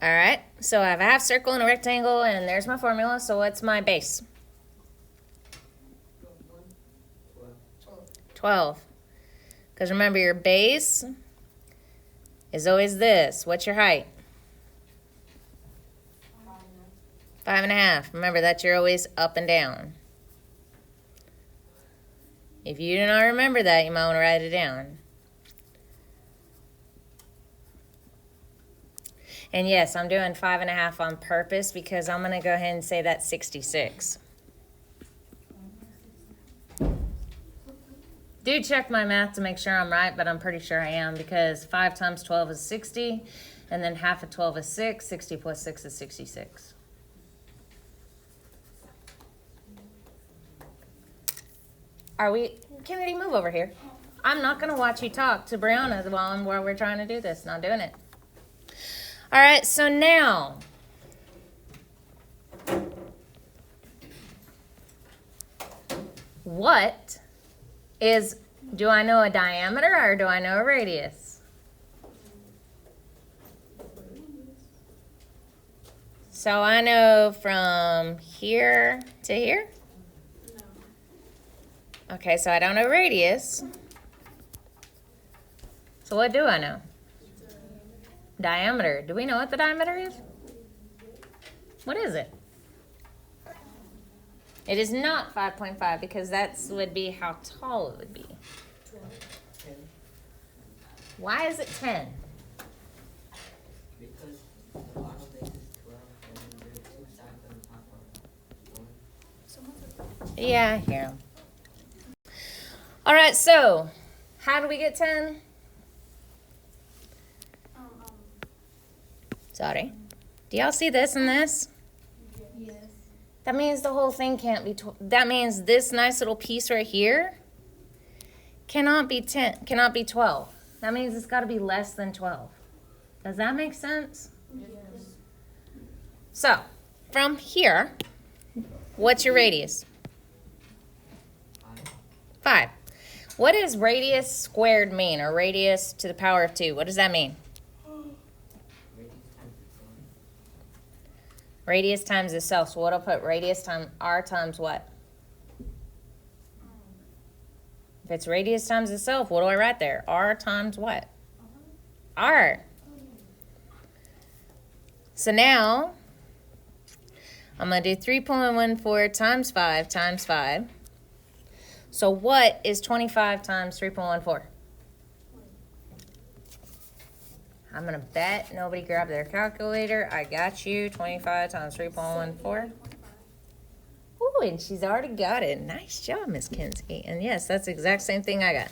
All right, so I have a half circle and a rectangle, and there's my formula. So what's my base? 12. Because remember, your base is always this. What's your height? 5.5. Remember that you're always up and down. If you do not remember that, you might want to write it down. And yes, I'm doing 5.5 on purpose because I'm going to go ahead and say that's 66. Do check my math to make sure I'm right, but I'm pretty sure I am because 5 times 12 is 60, and then half of 12 is 6. 60 plus 6 is 66. Kennedy, move over here. I'm not going to watch you talk to Brianna while we're trying to do this. Not doing it. All right, so now, what is, do I know a diameter or do I know a radius? So I know from here to here? No. Okay, so I don't know radius. So what do I know? Diameter. Do we know what the diameter is? What is it? It is not 5.5 because that would be how tall it would be. 10. Why is it 10? Because the bottom base is 12 and there's 2 sides on the top one. Yeah, I hear 'em. All right, so how do we get 10? Sorry. Do y'all see this and this? Yes. That means the whole thing can't be, that means this nice little piece right here cannot be 12. That means it's got to be less than 12. Does that make sense? Yes. So, from here, what's your radius? 5. What does radius squared mean, or radius to the power of 2? What does that mean? Radius times itself. So what I'll put radius times r times what? If it's radius times itself, what do I write there? R times what? R. So now, I'm going to do 3.14 times 5 times 5. So what is 25 times 3.14? I'm going to bet nobody grabbed their calculator. I got you. 25 times 3.14. Ooh, and she's already got it. Nice job, Miss Kinsey. And yes, that's the exact same thing I got.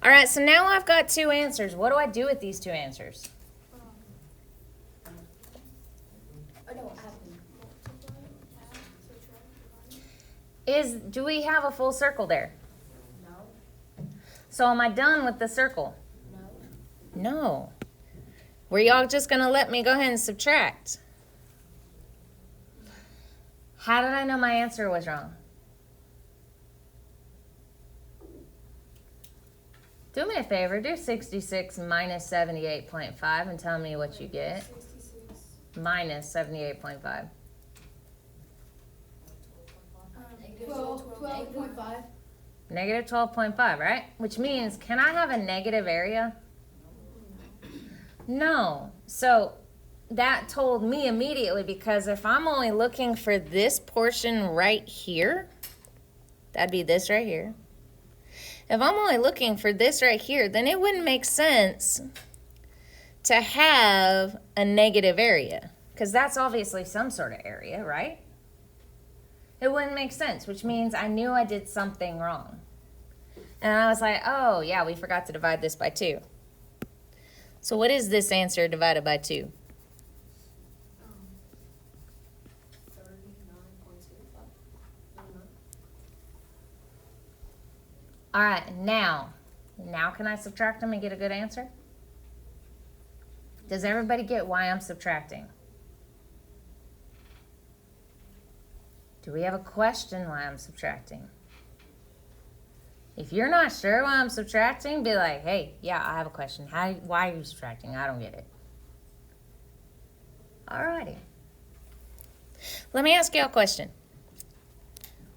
All right, so now I've got 2 answers. What do I do with these 2 answers? Do we have a full circle there? No. So am I done with the circle? No. No. Were y'all just going to let me go ahead and subtract? How did I know my answer was wrong? Do me a favor. Do 66 minus 78.5 and tell me what you get. 66. Minus 78.5. 12.5. Negative 12.5, right? Which means, can I have a negative area? No. So that told me immediately, because if I'm only looking for this portion right here, that'd be this right here. If I'm only looking for this right here, then it wouldn't make sense to have a negative area, because that's obviously some sort of area, right? It wouldn't make sense, which means I knew I did something wrong. And I was like, oh, yeah, we forgot to divide this by 2. So what is this answer divided by 2? 39.25. All right, now can I subtract them and get a good answer? Does everybody get why I'm subtracting? Do we have a question why I'm subtracting? If you're not sure why I'm subtracting, be like, hey, yeah, I have a question. Why are you subtracting? I don't get it. Alrighty. Let me ask y'all a question.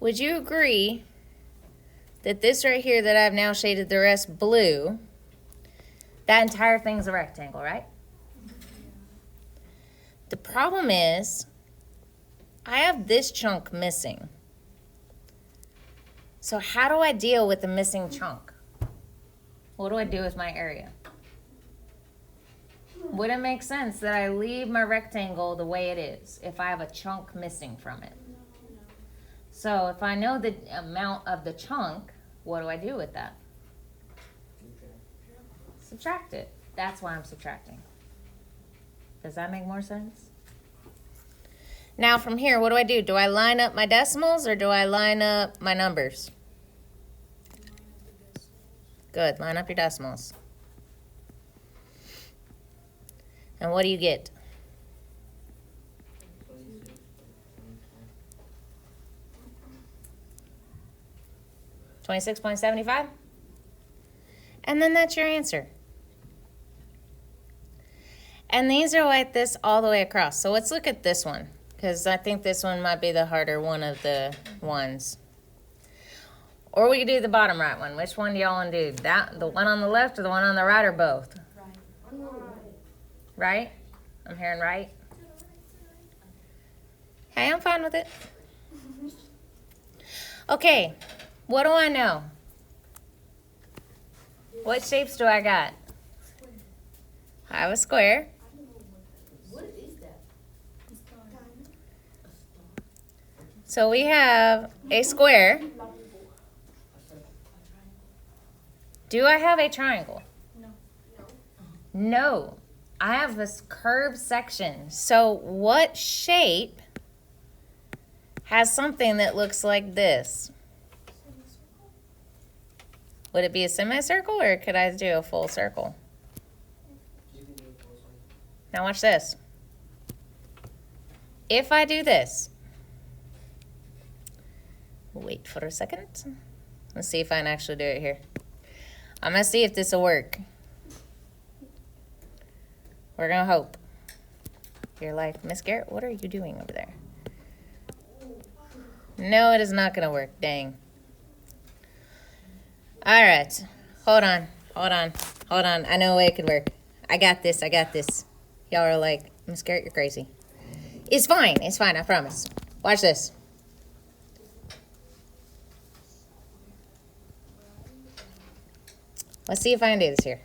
Would you agree that this right here that I've now shaded the rest blue, that entire thing's a rectangle, right? The problem is, I have this chunk missing. So how do I deal with the missing chunk? What do I do with my area? Would it make sense that I leave my rectangle the way it is if I have a chunk missing from it? So if I know the amount of the chunk, what do I do with that? Subtract it. That's why I'm subtracting. Does that make more sense? Now from here, what do? Do I line up my decimals or do I line up my numbers? Good, line up your decimals. And what do you get? 26.75? And then that's your answer. And these are like this all the way across. So let's look at this one, because I think this one might be the harder one of the ones. Or we could do the bottom right one. Which one do y'all want to do? That, the one on the left or the one on the right, or both? Right? I'm hearing right. Hey, I'm fine with it. Okay, what do I know? What shapes do I got? I have a square. What is that? So we have a square. Do I have a triangle? No. I have this curved section. So what shape has something that looks like this? Would it be a semicircle or could I do a full circle? Now watch this. If I do this, wait for a second. Let's see if I can actually do it here. I'm gonna see if this will work. We're gonna hope. You're like, Miss Garrett, what are you doing over there? No, it is not gonna work, dang. All right, hold on. I know a way it could work. I got this. Y'all are like, Miss Garrett, you're crazy. It's fine, I promise. Watch this. Let's see if I can do this here.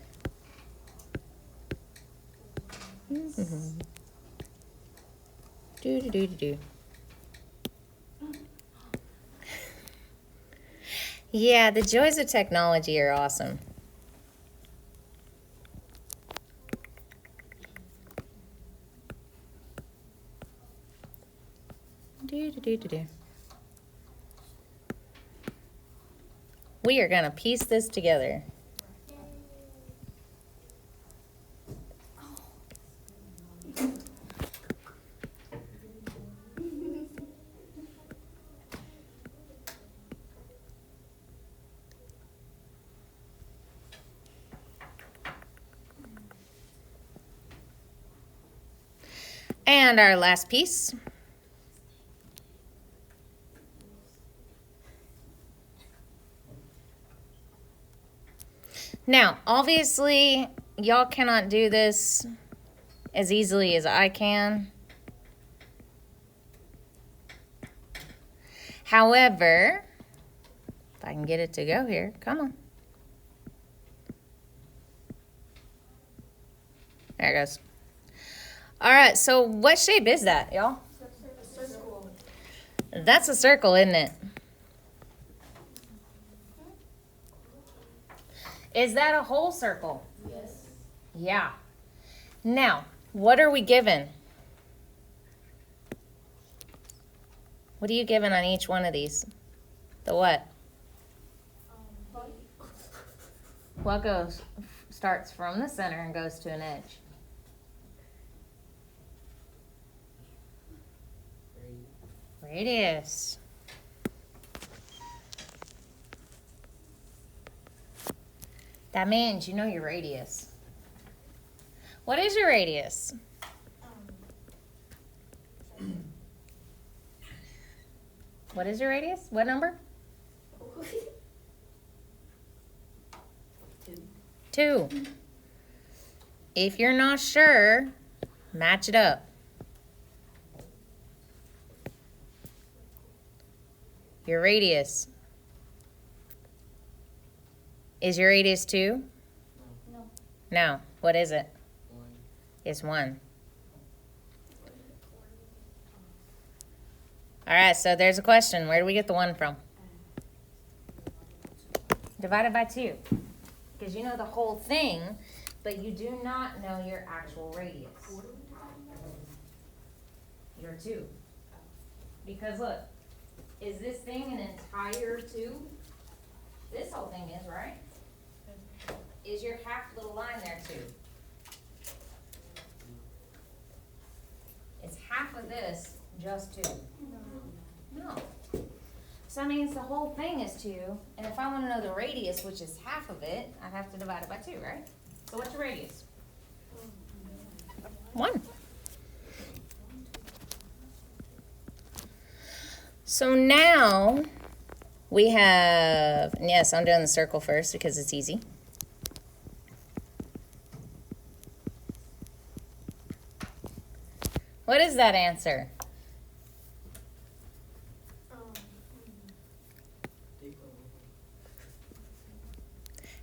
Do. Yeah, the joys of technology are awesome. Do. We are gonna piece this together. And our last piece. Now, obviously, y'all cannot do this as easily as I can. However, if I can get it to go here, come on. There it goes. All right, so what shape is that, y'all? Circle. That's a circle, isn't it? Is that a whole circle? Yes. Yeah. Now, what are we given? What are you given on each one of these? The what? What starts from the center and goes to an edge? Radius. That means you know your radius. What is your radius? What is your radius? What number? 2. If you're not sure, match it up. Your radius. Is your radius 2? No. No. What is it? 1. It's 1. All right, so there's a question. Where do we get the 1 from? Divided by 2. Because you know the whole thing, but you do not know your actual radius. Your 2. Because look, is this thing an entire 2? This whole thing is, right? Is your half little line there 2? Is half of this just 2? No. So that means the whole thing is 2, and if I want to know the radius, which is half of it, I have to divide it by 2, right? So what's your radius? 1. So now we have, and yes, I'm doing the circle first because it's easy. What is that answer?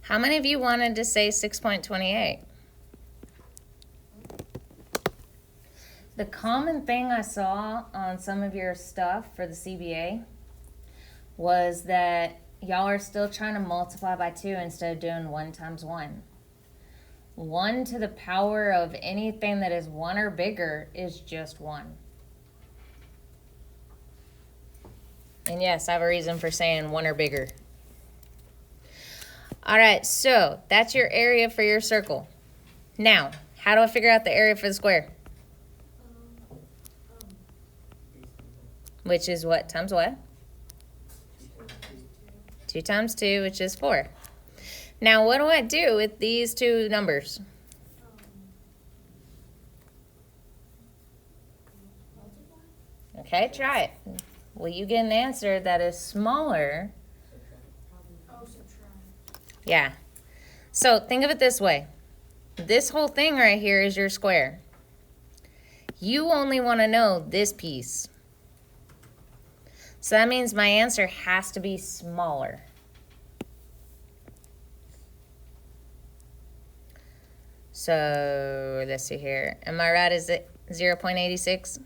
How many of you wanted to say 6.28? The common thing I saw on some of your stuff for the CBA was that y'all are still trying to multiply by 2 instead of doing 1 times 1. 1 to the power of anything that is 1 or bigger is just 1. And yes, I have a reason for saying 1 or bigger. All right, so that's your area for your circle. Now, how do I figure out the area for the square? Which is what times what? 2 times 2, which is 4. Now, what do I do with these 2 numbers? Okay, try it. Will you get an answer that is smaller? Yeah. So think of it this way. This whole thing right here is your square. You only want to know this piece. So that means my answer has to be smaller. So let's see here. Am I right? Is it 0.86?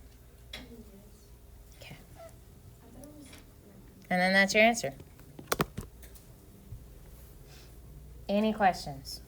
Okay. And then that's your answer. Any questions?